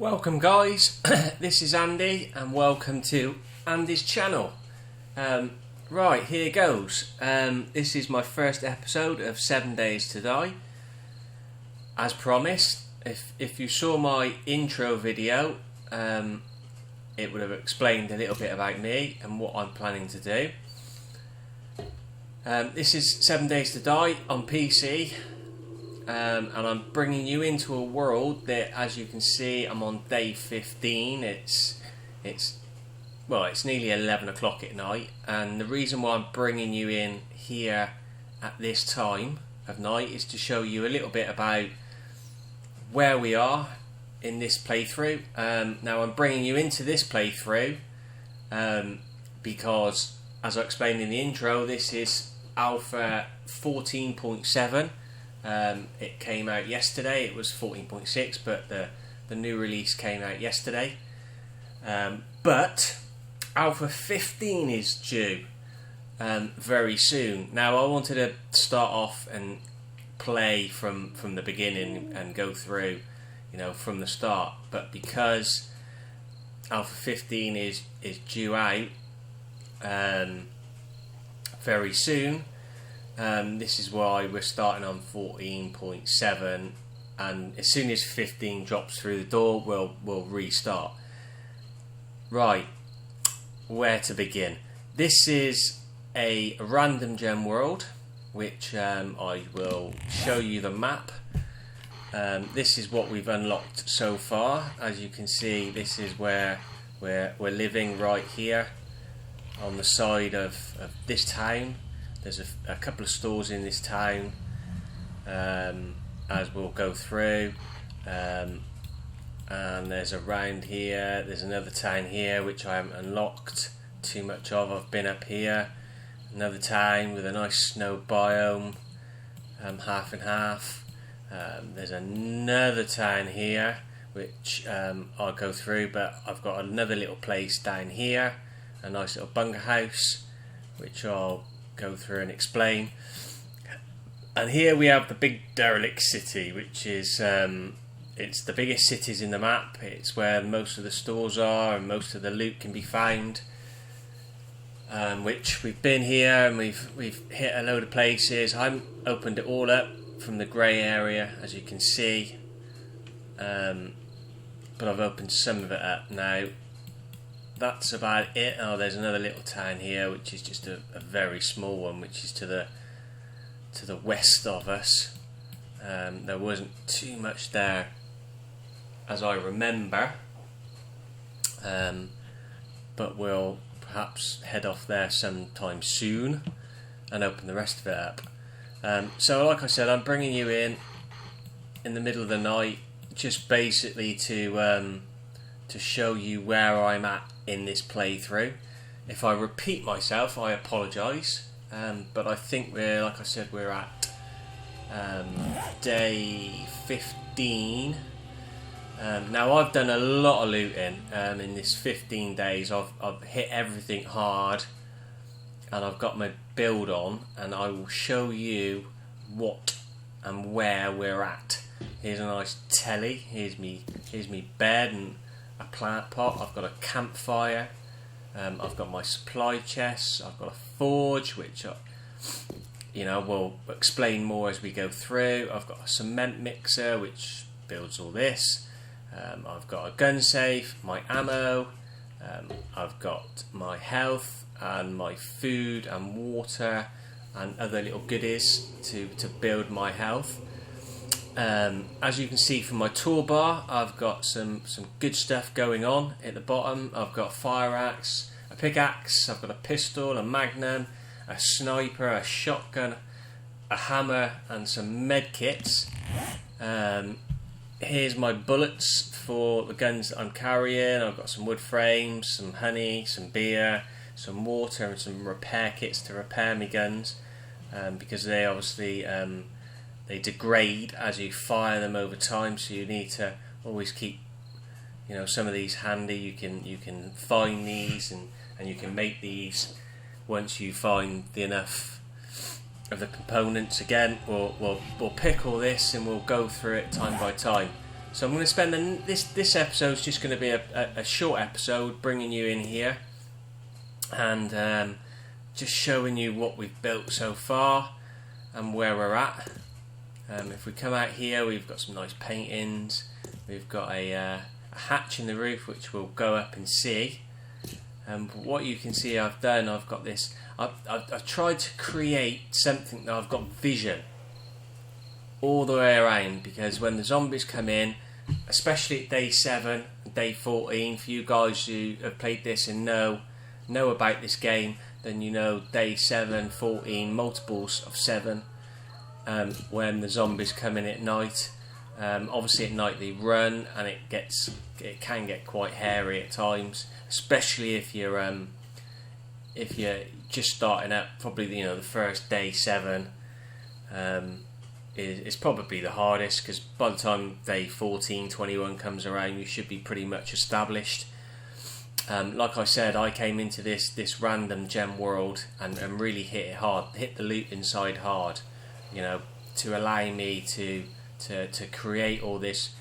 Welcome guys, this is Andy and welcome to Andy's channel. Right, here goes. This is my first episode of 7 Days to Die. As promised, if you saw my intro video, it would have explained a little bit about me and what I'm planning to do. This is 7 Days to Die on PC. And I'm bringing you into a world that, as you can see, I'm on day 15. It's nearly 11 o'clock at night, and the reason why I'm bringing you in here at this time of night is to show you a little bit about where we are in this playthrough. Now I'm bringing you into this playthrough because, as I explained in the intro, this is alpha 14.7. It came out yesterday. It was 14.6, but the new release came out yesterday. But alpha 15 is due very soon. Now I wanted to start off and play from the beginning and go through, from the start. But because alpha 15 is due out very soon. This is why we're starting on 14.7, and as soon as 15 drops through the door, we'll restart. Right, where to begin? This is a random gem world, which I will show you the map. This is what we've unlocked so far. As you can see, this is where we're living right here on the side of this town. There's a couple of stores in this town, as we'll go through, and there's around here, there's another town here which I haven't unlocked too much of. I've been up here, another town with a nice snow biome, half and half. There's another town here which I'll go through, but I've got another little place down here, a nice little bunker house which I'll go through and explain. And here we have the big derelict city, which is it's the biggest cities in the map. It's where most of the stores are and most of the loot can be found, which we've been here and we've hit a load of places. I haven't opened it all up from the grey area, as you can see, but I've opened some of it up now. That's about it. Oh, there's another little town here, which is just a very small one, which is to the west of us. There wasn't too much there, as I remember, but we'll perhaps head off there sometime soon and open the rest of it up. So, like I said, I'm bringing you in the middle of the night, just basically to show you where I'm at in this playthrough. If I repeat myself, I apologise, but I think we're at day 15. Now I've done a lot of looting in this 15 days. I've hit everything hard and I've got my build on, and I will show you what and where we're at. Here's a nice telly, here's me bed and a plant pot. I've got a campfire, I've got my supply chests, I've got a forge, which we'll explain more as we go through. I've got a cement mixer which builds all this. I've got a gun safe, my ammo, I've got my health and my food and water and other little goodies to build my health. As you can see from my toolbar, I've got some good stuff going on at the bottom. I've got a fire axe, a pickaxe, I've got a pistol, a magnum, a sniper, a shotgun, a hammer and some med kits. Here's my bullets for the guns that I'm carrying. I've got some wood frames, some honey, some beer, some water and some repair kits to repair my guns, because they obviously they degrade as you fire them over time, so you need to always keep some of these handy. You can find these and you can make these once you find enough of the components. Again, we'll pick all this and we'll go through it time by time. So I'm going to spend this episode's just going to be a short episode, bringing you in here and just showing you what we've built so far and where we're at. If we come out here, we've got some nice paintings. We've got a hatch in the roof which we'll go up and see. What you can see I've done, I've got this. I've tried to create something that I've got vision all the way around, because when the zombies come in, especially at day 7, day 14, for you guys who have played this and know about this game, then you know day 7, 14, multiples of 7, when the zombies come in at night. Obviously at night they run, and it can get quite hairy at times, especially if you're just starting up. Probably the first day 7 is probably the hardest, because by the time day 14, 21 comes around, you should be pretty much established. Like I said, I came into this random gem world and really hit it hard, hit the loot inside hard, to allow me to create all this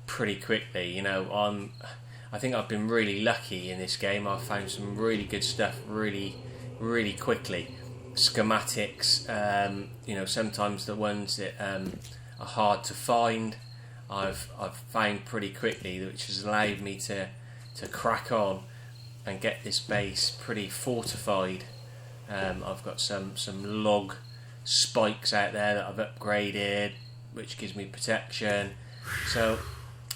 pretty quickly. I think I've been really lucky in this game. I've found some really good stuff really, really quickly. Schematics, sometimes the ones that are hard to find, I've found pretty quickly, which has allowed me to crack on and get this base pretty fortified. I've got some log spikes out there that I've upgraded, which gives me protection. So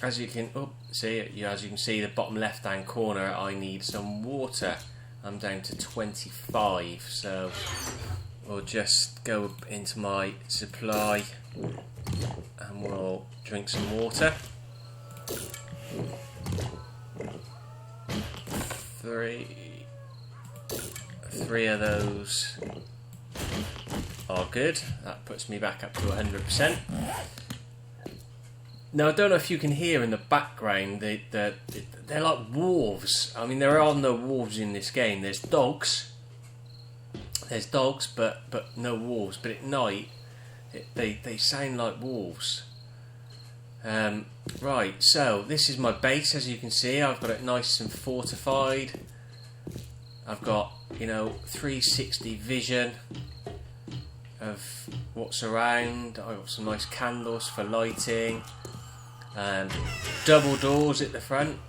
as you can see, the bottom left hand corner, I need some water. I'm down to 25, so we'll just go into my supply and we'll drink some water. 3 of those are good. That puts me back up to 100%. Now, I don't know if you can hear in the background, they're like wolves. I mean, there are no wolves in this game. There's dogs, but no wolves. But at night, they sound like wolves. Right, so this is my base. As you can see, I've got it nice and fortified. I've got 360 vision of what's around. I've got some nice candles for lighting. Double doors at the front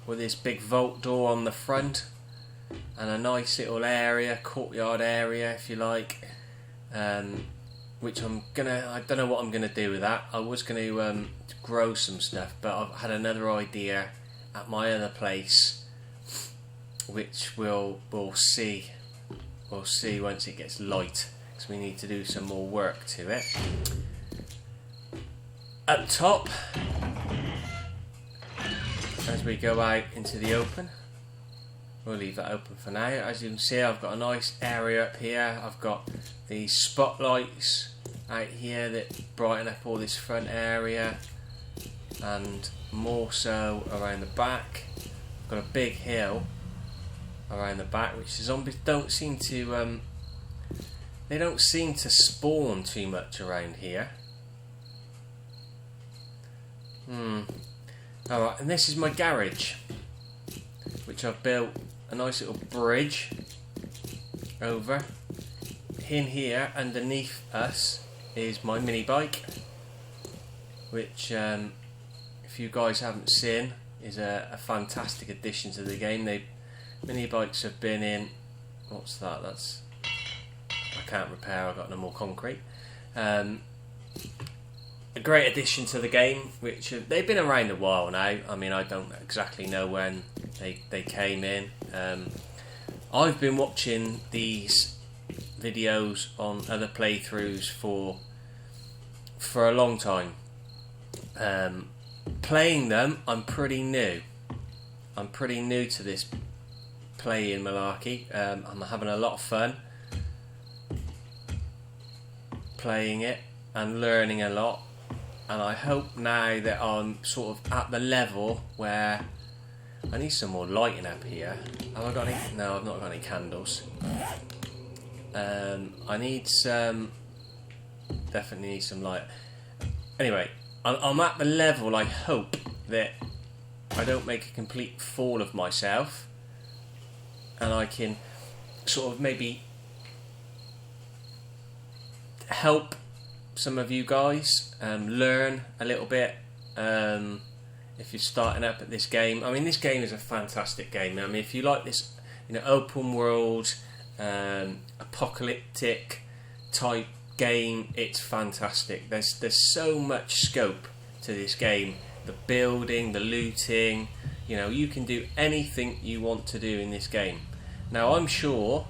with this big vault door on the front, and a nice little area, courtyard area if you like, which I don't know what I'm gonna do with that. I was gonna grow some stuff, but I've had another idea at my other place, which we'll see once it gets light, because we need to do some more work to it. Up top, as we go out into the open, we'll leave that open for now. As you can see, I've got a nice area up here. I've got these spotlights out here that brighten up all this front area, and more so around the back. I've got a big hill around the back, which the zombies don't seem to spawn too much around here. Alright, and this is my garage, which I've built a nice little bridge over. In here, underneath us, is my mini bike, which, if you guys haven't seen, is a fantastic addition to the game. Mini bikes have been in, what's that? I can't repair, I've got no more concrete. A great addition to the game, which they've been around a while now. I mean, I don't exactly know when they came in. I've been watching these videos on other playthroughs for a long time. Playing them, I'm pretty new. I'm pretty new to this playing malarkey. I'm having a lot of fun playing it and learning a lot. And I hope now that I'm sort of at the level where I need some more lighting up here. Have I got any? No, I've not got any candles. I need some. Definitely need some light. Anyway, I'm at the level, I hope, that I don't make a complete fool of myself, and I can sort of maybe help some of you guys learn a little bit if you're starting up at this game. I mean, this game is a fantastic game. I mean, if you like this, you know, open world, apocalyptic type game, it's fantastic. There's so much scope to this game. The building, the looting, you know, you can do anything you want to do in this game. Now, I'm sure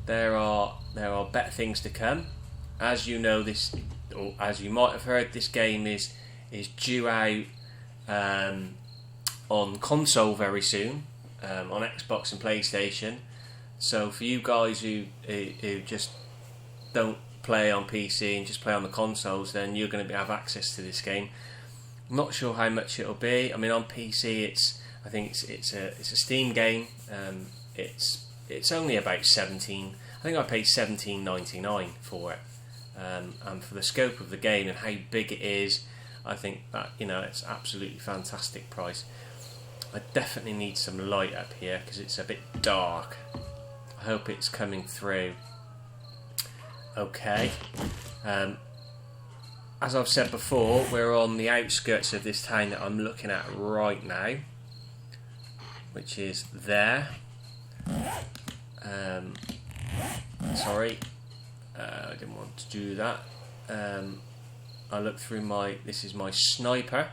there are better things to come. As you know, this, or as you might have heard, this game is due out on console very soon, on Xbox and PlayStation. So for you guys who just don't play on PC and just play on the consoles, then you're going to have access to this game. I'm not sure how much it'll be. I mean, on PC, I think it's a Steam game. It's only about 17. I think I paid $17.99 for it. And for the scope of the game and how big it is, I think that, you know, it's absolutely fantastic price. I definitely need some light up here because it's a bit dark. I hope it's coming through okay. As I've said before, we're on the outskirts of this town that I'm looking at right now, which is there. Sorry, I didn't want to do that. I look through this is my sniper,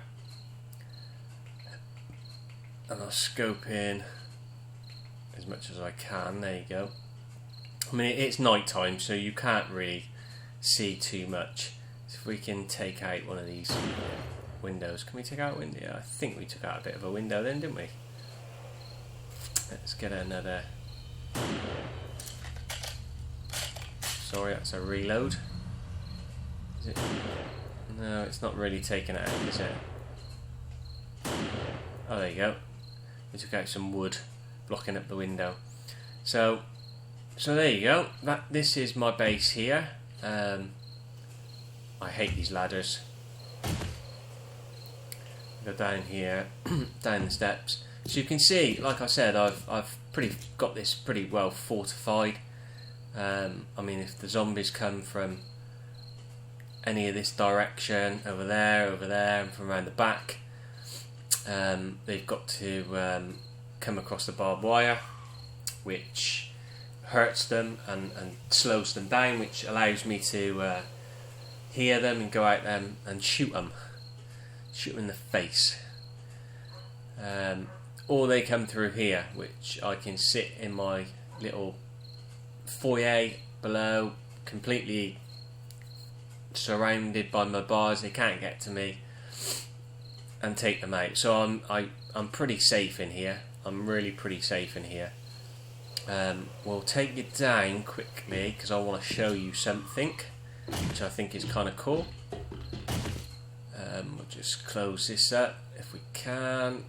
and I'll scope in as much as I can. There you go. I mean, it's night time, so you can't really see too much. So if we can take out one of these windows. Can we take out a window? Yeah, I think we took out a bit of a window then, didn't we? Let's get another. Sorry, that's a reload. Is it? No, it's not really taken out, is it? Oh, there you go. We took out some wood, blocking up the window. So there you go. This is my base here. I hate these ladders. Go down here, down the steps. So you can see, like I said, I've got this pretty well fortified. I mean, if the zombies come from any of this direction, over there, and from around the back, they've got to come across the barbed wire, which hurts them and slows them down, which allows me to hear them and go out them and shoot them in the face. Or they come through here, which I can sit in my little foyer below, completely surrounded by my bars. They can't get to me, and take them out. So I'm pretty safe in here. I'm really pretty safe in here. We'll take you down quickly because I want to show you something which I think is kind of cool. We'll just close this up if we can.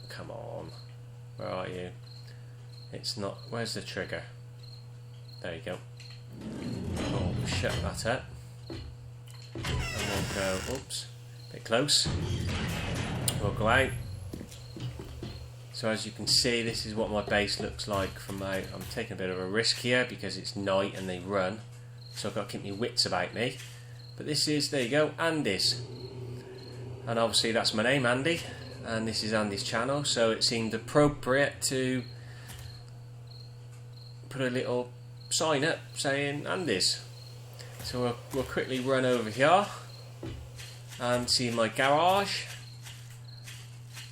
Come on, where are you? It's not. Where's the trigger? There you go. Oh, shut that up. And we'll go. Oops, a bit close. We'll go out. So as you can see, this is what my base looks like from out. I'm taking a bit of a risk here because it's night and they run, so I've got to keep my wits about me. But this is, there you go, Andy's. And obviously that's my name, Andy, and this is Andy's channel, so it seemed appropriate to put a little sign up saying Andy's. So we'll quickly run over here and see my garage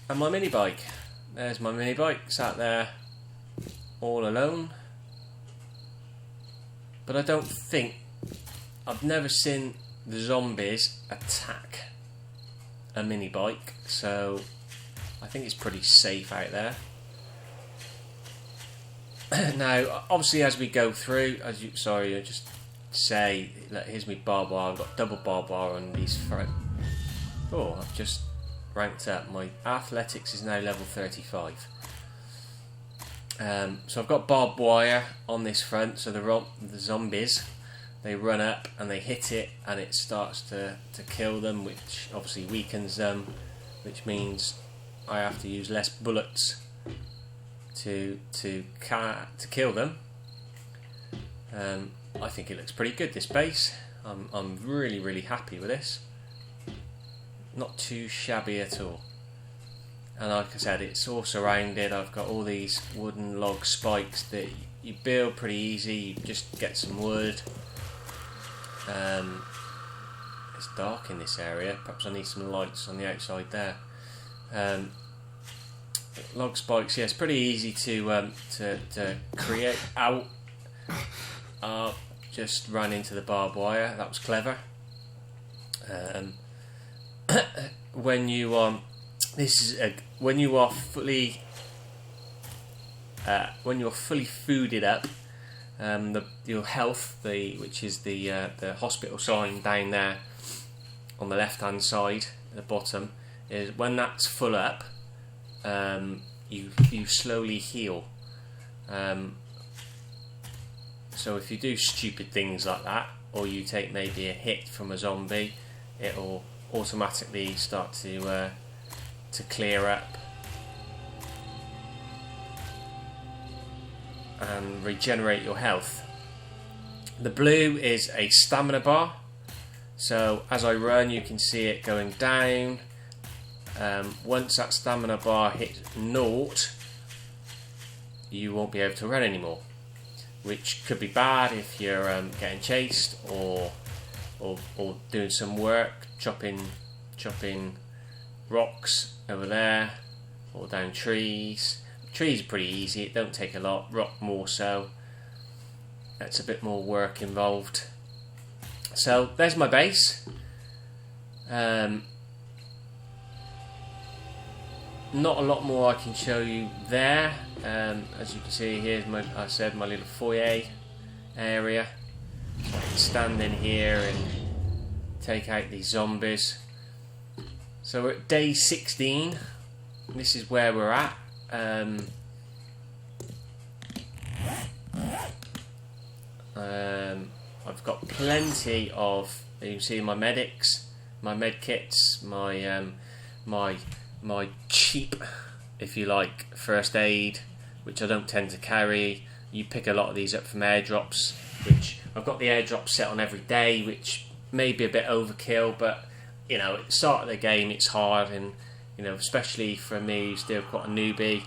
and my mini bike. There's my mini bike sat there all alone. But I don't think, I've never seen the zombies attack a mini bike, so I think it's pretty safe out there. Now, obviously, as we go through, I just say, look, here's my barbed wire. I've got double barbed wire on these front. Oh, I've just ranked up. My athletics is now level 35. So I've got barbed wire on this front, so the zombies, they run up and they hit it, and it starts to kill them, which obviously weakens them, which means I have to use less bullets to kill them. I think it looks pretty good, this base. I'm really happy with this. Not too shabby at all. And like I said, it's all surrounded. I've got all these wooden log spikes that you build pretty easy. You just get some wood. It's dark in this area. Perhaps I need some lights on the outside there. Log spikes, yeah, it's pretty easy to create out. Just ran into the barbed wire. That was clever. When you when you are fully fooded up, your health, which is the hospital sign down there on the left hand side at the bottom, is when that's full up, you slowly heal. So if you do stupid things like that, or you take maybe a hit from a zombie, it'll automatically start to clear up and regenerate your health. The blue is a stamina bar, so as I run you can see it going down. Once that stamina bar hits 0, you won't be able to run anymore, which could be bad if you're getting chased or doing some work, chopping rocks over there, or down trees. Trees are pretty easy, it don't take a lot. Rock more so. That's a bit more work involved. So there's my base. Not a lot more I can show you there. As you can see, here's my little foyer area. So I can stand in here and take out these zombies. So we're at day 16. This is where we're at. I've got plenty of, you can see my medics, my med kits, my cheap, if you like, first aid, which I don't tend to carry. You pick a lot of these up from airdrops, which I've got the airdrop set on every day, which may be a bit overkill, but you know, at the start of the game it's hard, and you know, especially for me, who's still quite a newbie,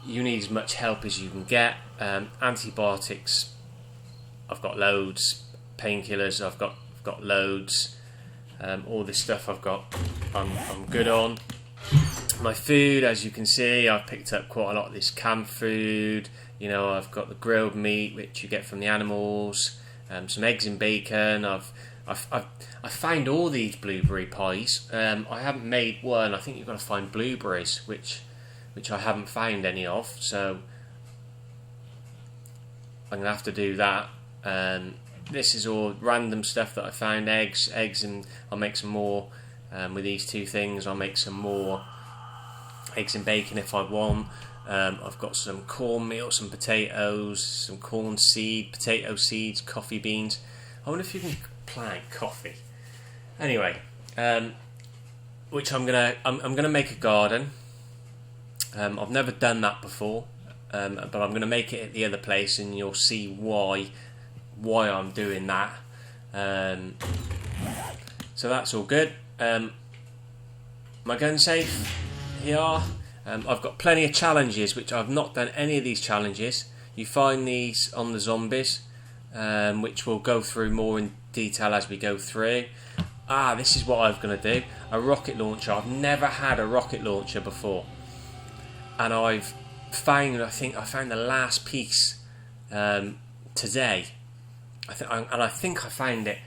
you need as much help as you can get. Antibiotics, I've got loads. Painkillers, I've got loads. All this stuff I'm good on. My food, as you can see, I've picked up quite a lot of this canned food. You know, I've got the grilled meat, which you get from the animals. Some eggs and bacon. I found all these blueberry pies. I haven't made one. I think you've got to find blueberries, which I haven't found any of. So I'm gonna have to do that. This is all random stuff that I found. Eggs, and I'll make some more with these two things. I'll make some more eggs and bacon if I want. I've got some cornmeal, some potatoes, some corn seed, potato seeds, coffee beans. I wonder if you can plant coffee. Anyway, which I'm gonna make a garden. I've never done that before, but I'm gonna make it at the other place, and you'll see why I'm doing that. So that's all good. My gun safe here. I've got plenty of challenges, which I've not done any of these challenges. You find these on the zombies, which we'll go through more in detail as we go through. This is what I'm going to do. A rocket launcher. I've never had a rocket launcher before, and I think I found the last piece today. I think I found it.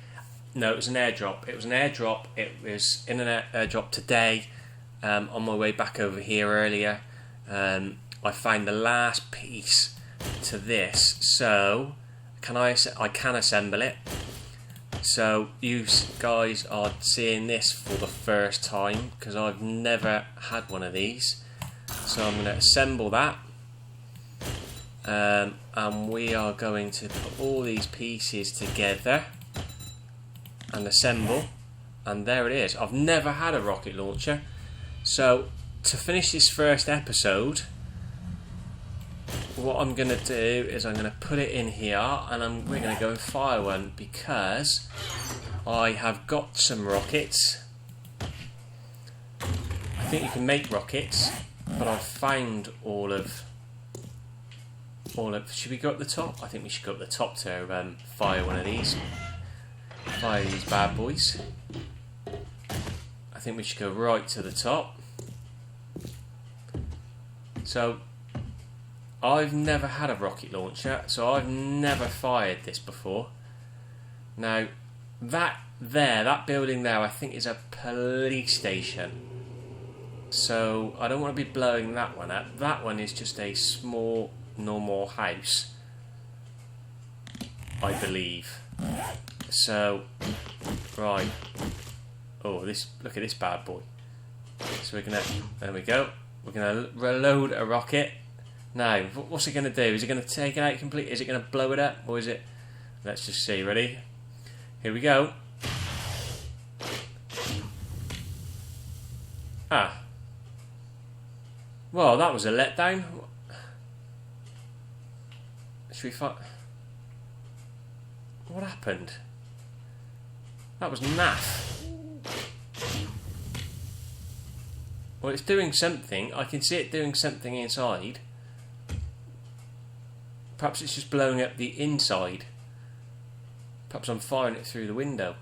No, it was an airdrop. It was an airdrop. It was in an airdrop today. On my way back over here earlier, I found the last piece to this. So I can assemble it. So you guys are seeing this for the first time, because I've never had one of these. So I'm going to assemble that. and we are going to put all these pieces together and assemble, and there it is. I've never had a rocket launcher, so to finish this first episode, what I'm going to do is I'm going to put it in here, and we're going to go and fire one, because I have got some rockets. I think you can make rockets, but I've found all of. Should we go up the top? I think we should go up the top to fire one of these. Fire these bad boys. I think we should go right to the top. So, I've never had a rocket launcher, so I've never fired this before. Now, that building there, I think is a police station. So, I don't want to be blowing that one up. That one is just a small, normal house, I believe. So, right. Oh, look at this bad boy. So there we go. We're gonna reload a rocket. Now, what's it gonna do? Is it gonna take it out completely? Is it gonna blow it up, or is it? Let's just see. Ready? Here we go. Ah. Well, that was a letdown. Should we fight? What happened? That was naff. Well, it's doing something. I can see it doing something inside. Perhaps it's just blowing up the inside. Perhaps I'm firing it through the window.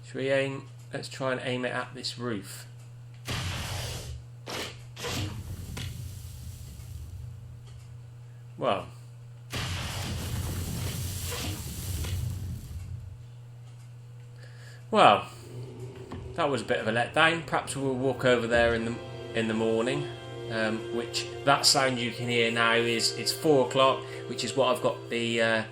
Should we aim? Let's try and aim it at this roof. Well. Well, that was a bit of a letdown. Perhaps we'll walk over there in the morning. Which that sound you can hear now is it's 4 o'clock, which is what I've got the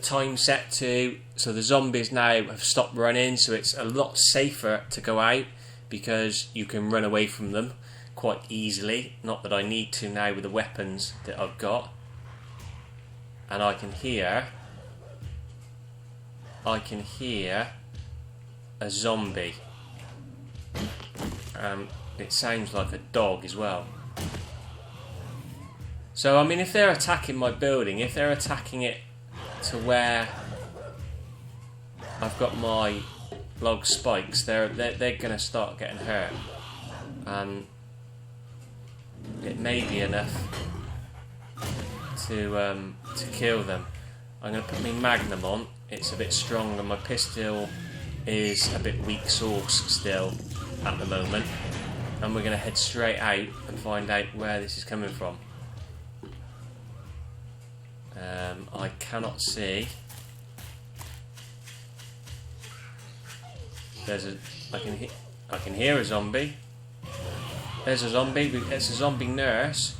time set to. So the zombies now have stopped running, so it's a lot safer to go out because you can run away from them quite easily. Not that I need to now with the weapons that I've got. And I can hear a zombie. It sounds like a dog as well. So I mean, if they're attacking my building, if they're attacking it to where I've got my log spikes, they're going to start getting hurt, and it may be enough to kill them. I'm going to put my Magnum on. It's a bit stronger. My pistol is a bit weak sauce still at the moment, and we're going to head straight out and find out where this is coming from. I cannot see. I can hear a zombie. There's a zombie. It's a zombie nurse.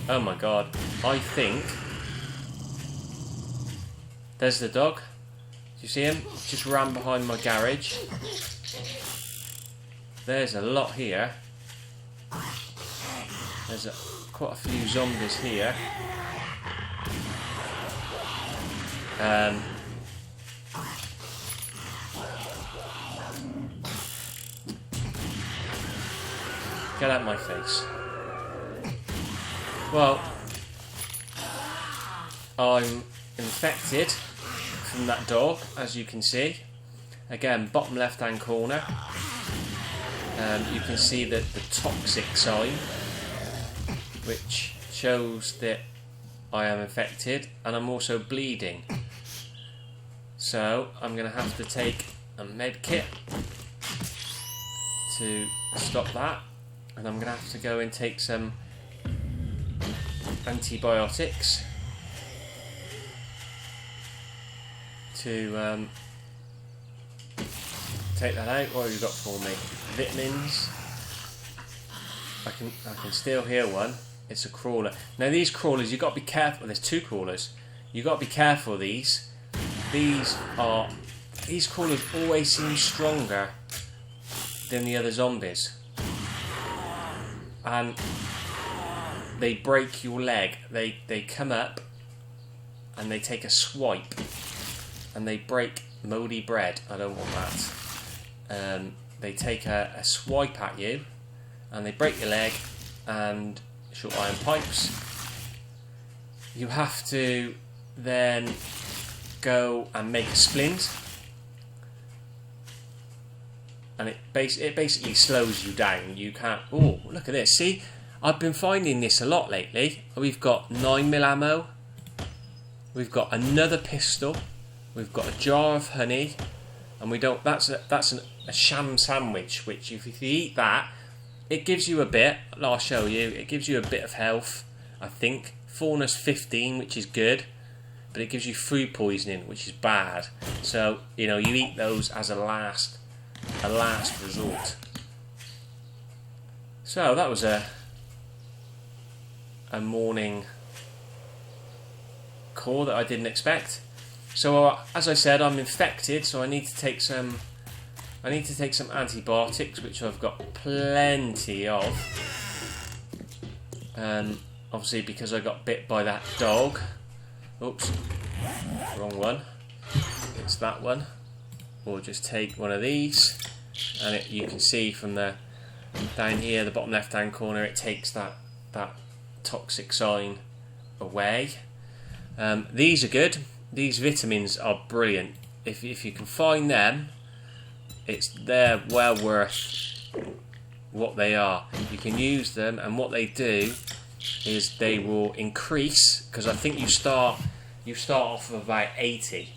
Oh my god! I think there's the dog. Do you see him? Just ran behind my garage. There's a lot here. There's quite a few zombies here. Get out of my face. Well, I'm infected from that dog, as you can see. Again, bottom left hand corner. You can see the toxic sign, which shows that I am infected, and I'm also bleeding. So I'm going to have to take a med kit to stop that, and I'm going to have to go and take some antibiotics to take that out. What have you got for me? Vitamins. I can still hear one. It's a crawler. Now these crawlers, you've got to be careful. There's 2 crawlers. You've got to be careful of these. These crawlers always seem stronger than the other zombies. And they break your leg. They come up and they take a swipe and they break moldy bread. I don't want that. They take a swipe at you and they break your leg and short iron pipes. You have to then go and make a splint, and it basically slows you down. You can't. Oh, look at this! See, I've been finding this a lot lately. We've got 9mm ammo. We've got another pistol. We've got a jar of honey, and we don't. That's a sham sandwich. Which, if you eat that, it gives you a bit. I'll show you. It gives you a bit of health. I think faunus 15, which is good. But it gives you food poisoning, which is bad. So, you eat those as a last resort. So that was a morning call that I didn't expect. So as I said, I'm infected, so I need to take some antibiotics, which I've got plenty of. Obviously because I got bit by that dog. Oops, wrong one. It's that one. We'll just take one of these, and you can see from down here, the bottom left-hand corner, it takes that toxic sign away. These are good. These vitamins are brilliant. If you can find them, they're well worth what they are. You can use them, and what they do is they will increase, because I think you start off with about 80.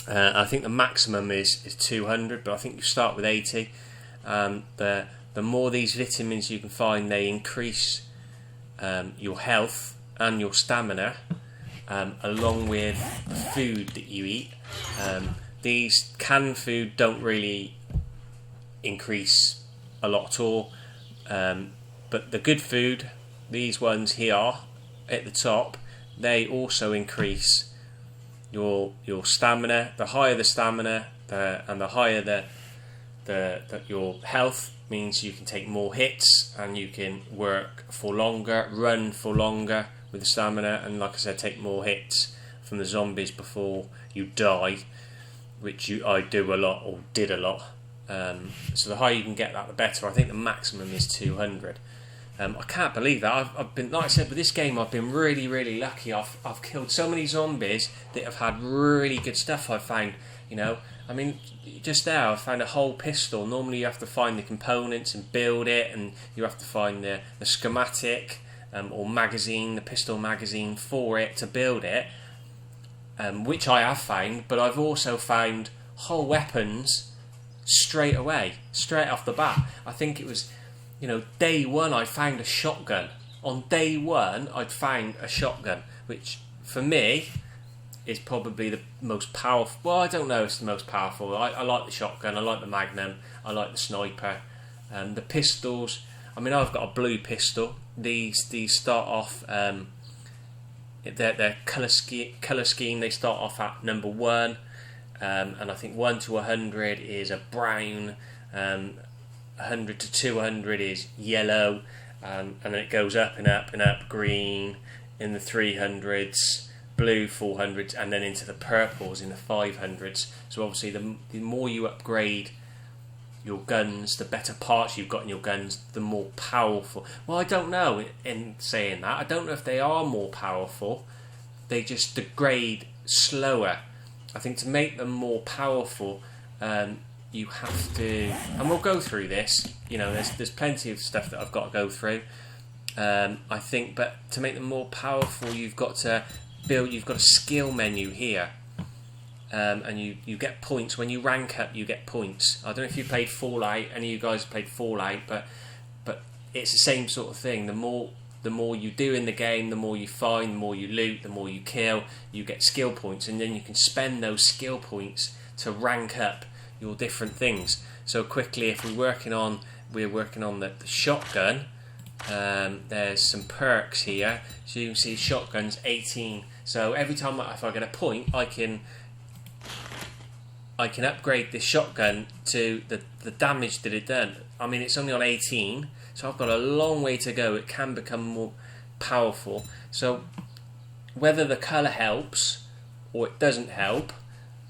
I think the maximum is 200, but I think you start with 80. The more these vitamins you can find, they increase your health and your stamina, along with the food that you eat. These canned food don't really increase a lot at all, but the good food, these ones here at the top, they also increase your stamina. The higher the stamina, and the higher your health, means you can take more hits and you can work for longer, run for longer with the stamina, and like I said, take more hits from the zombies before you die, which I do a lot, or did a lot. So the higher you can get that, the better. I think the maximum is 200. I can't believe that. I've been, like I said, with this game, I've been really, really lucky. I've killed so many zombies that have had really good stuff. I've found, I mean, just there, I found a whole pistol. Normally, you have to find the components and build it, and you have to find the schematic or magazine, the pistol magazine for it to build it, which I have found. But I've also found whole weapons straight away, straight off the bat. I think it was, day one I found a shotgun. On day one I'd found a shotgun, which for me is probably the most powerful. Well, I don't know if it's the most powerful. I like the shotgun, I like the Magnum, I like the sniper. The pistols, I mean, I've got a blue pistol. These start off, their colour scheme, they start off at number 1, and I think 1 to 100 is a brown, 100 to 200 is yellow, and then it goes up and up and up, green in the 300s, blue 400s, and then into the purples in the 500s. So obviously the more you upgrade your guns, the better parts you've got in your guns, the more powerful. Well, I don't know, in saying that, I don't know if they are more powerful, they just degrade slower. I think to make them more powerful, you have to, and we'll go through this, there's plenty of stuff that I've got to go through, I think, but to make them more powerful, you've got a skill menu here, and you get points. When you rank up, you get points. I don't know if you played Fallout, any of you guys played Fallout, but it's the same sort of thing. The more you do in the game, the more you find, the more you loot, the more you kill, you get skill points, and then you can spend those skill points to rank up your different things. So quickly, if we're working on the shotgun, there's some perks here. So you can see shotgun's 18. So every time if I get a point, I can upgrade this shotgun to the damage that it done. I mean, it's only on 18, So I've got a long way to go. It can become more powerful. So whether the colour helps or it doesn't help,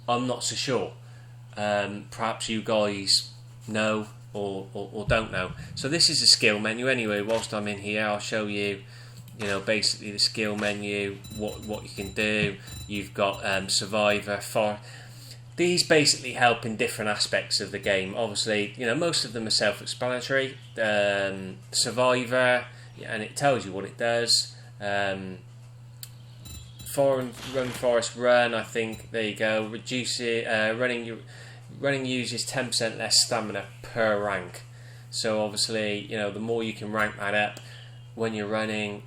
I'm not so sure. Perhaps you guys know or don't know. So this is a skill menu anyway. Whilst I'm in here, I'll show you, basically the skill menu, what you can do. You've got Survivor, these basically help in different aspects of the game. Obviously, most of them are self-explanatory. Survivor, and it tells you what it does. Forest Run, I think, there you go. Reduce it, running uses 10% less stamina per rank. So obviously, the more you can rank that up when you're running,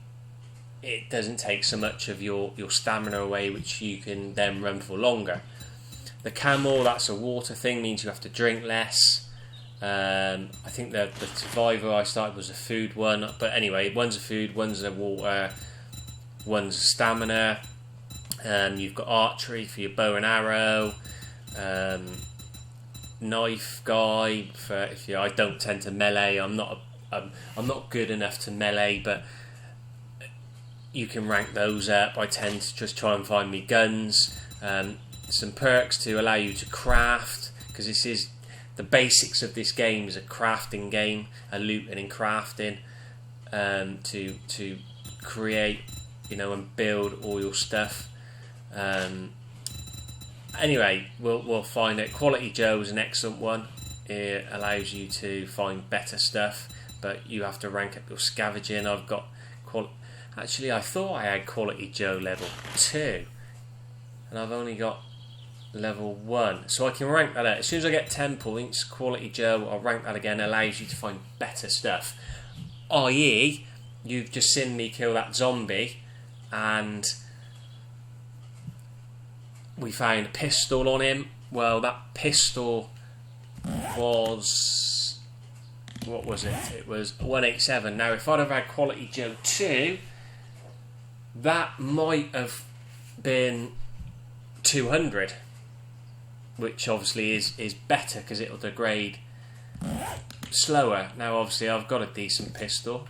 it doesn't take so much of your stamina away, which you can then run for longer. The camel, that's a water thing, means you have to drink less. I think the Survivor I started was a food one, but anyway, one's a food, one's a water, one's stamina. You've got archery for your bow and arrow. Knife guy for I don't tend to melee. I'm not good enough to melee, but you can rank those up. I tend to just try and find me guns. Some perks to allow you to craft, because this is the basics of this game is a crafting game, a looting and crafting, to create, and build all your stuff. Anyway, we'll find it. Quality Joe is an excellent one. It allows you to find better stuff, but you have to rank up your scavenging. I've got actually, I thought I had Quality Joe level 2, and I've only got level 1, so I can rank that up. As soon as I get 10 points, Quality Joe, I'll rank that again. Allows you to find better stuff, i.e. you've just seen me kill that zombie and we found a pistol on him. Well, that pistol was, what was it? It was 187. Now if I'd have had Quality Joe 2, that might have been 200, which obviously is better because it'll degrade slower. Now obviously I've got a decent pistol.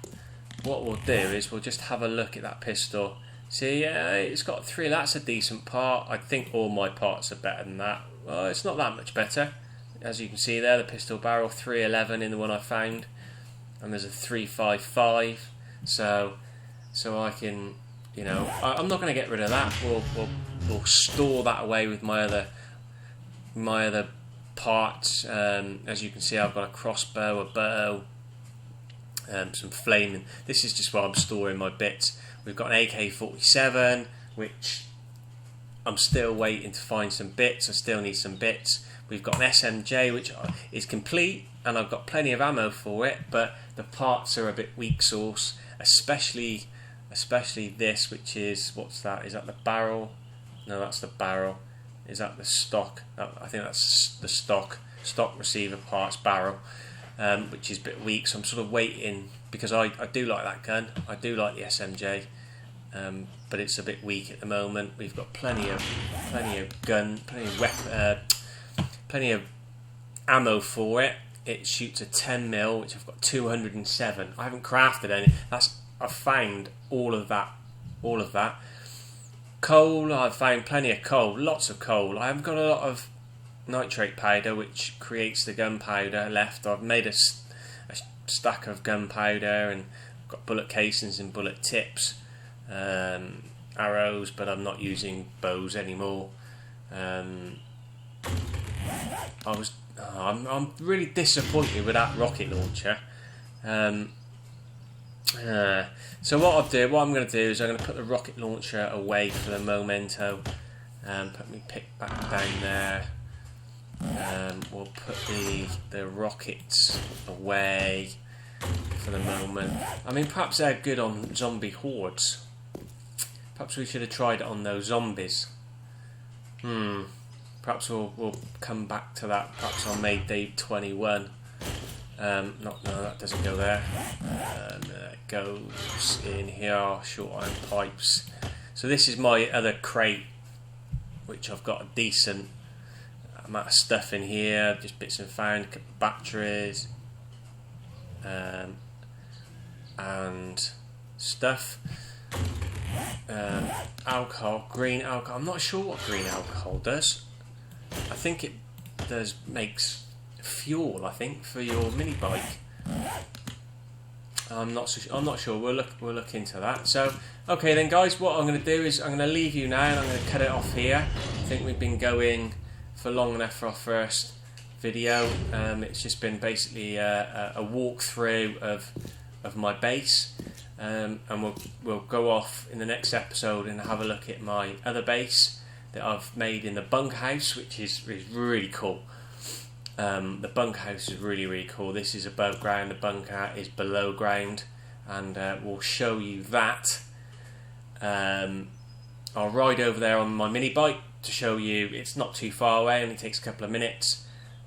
What we'll do is we'll just have a look at that pistol. See, it's got 3. That's a decent part. I think all my parts are better than that. Well, it's not that much better. As you can see there, the pistol barrel 311 in the one I found, and there's a 355. So I can, I'm not going to get rid of that. We'll store that away with my other parts. As you can see, I've got a crossbow, a bow, some flaming. This is just where I'm storing my bits. We've got an AK-47, which I'm still waiting to find some bits. I still need some bits. We've got an SMJ, which is complete, and I've got plenty of ammo for it, but the parts are a bit weak sauce, especially this, which is, what's that? Is that the barrel? No, that's the barrel. Is that the stock? I think that's the stock receiver parts barrel, which is a bit weak, so I'm sort of waiting, because I do like that gun. I do like the SMJ, but it's a bit weak at the moment. We've got plenty of gun, plenty of ammo for it. It shoots a 10mm, which I've got 207. I haven't crafted any. I've found all of that. Coal, I've found plenty of coal, lots of coal. I haven't got a lot of nitrate powder, which creates the gunpowder left. I've made a stack of gunpowder, and got bullet casings and bullet tips, arrows, but I'm not using bows anymore. I'm really disappointed with that rocket launcher. So what I'm going to do is I'm going to put the rocket launcher away for the momento. Put me pick back down there. We'll put the rockets away for the moment. I mean, perhaps they're good on zombie hordes. Perhaps we should have tried it on those zombies. Perhaps we'll come back to that. Perhaps on May Day 21. No, that doesn't go there. It goes in here. Short iron pipes. So this is my other crate, which I've got a decent amount of stuff in here. Just bits and found, batteries. and stuff. Alcohol, green alcohol. I'm not sure what green alcohol does. I think it makes fuel, I think, for your mini bike. I'm not sure. We'll look into that. So, okay then, guys. What I'm going to do is I'm going to leave you now, and I'm going to cut it off here. I think we've been going for long enough for our first video. It's just been basically a walkthrough of my bass, and we'll go off in the next episode and have a look at my other bass that I've made in the bunkhouse, which is really cool. The bunkhouse is really cool. This is above ground, the bunker is below ground, and we'll show you that. I'll ride over there on my mini bike to show you. It's not too far away, only takes a couple of minutes,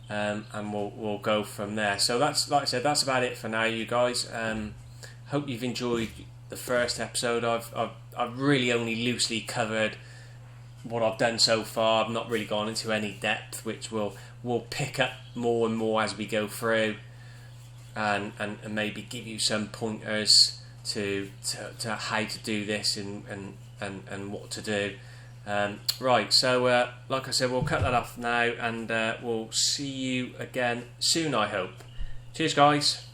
and we'll go from there. So that's, like I said, that's about it for now, you guys. Hope you've enjoyed the first episode. I've really only loosely covered what I've done so far. I've not really gone into any depth, which we'll pick up more and more as we go through, and maybe give you some pointers to how to do this and what to do. Right, so like I said, we'll cut that off now, and we'll see you again soon, I hope. Cheers, guys.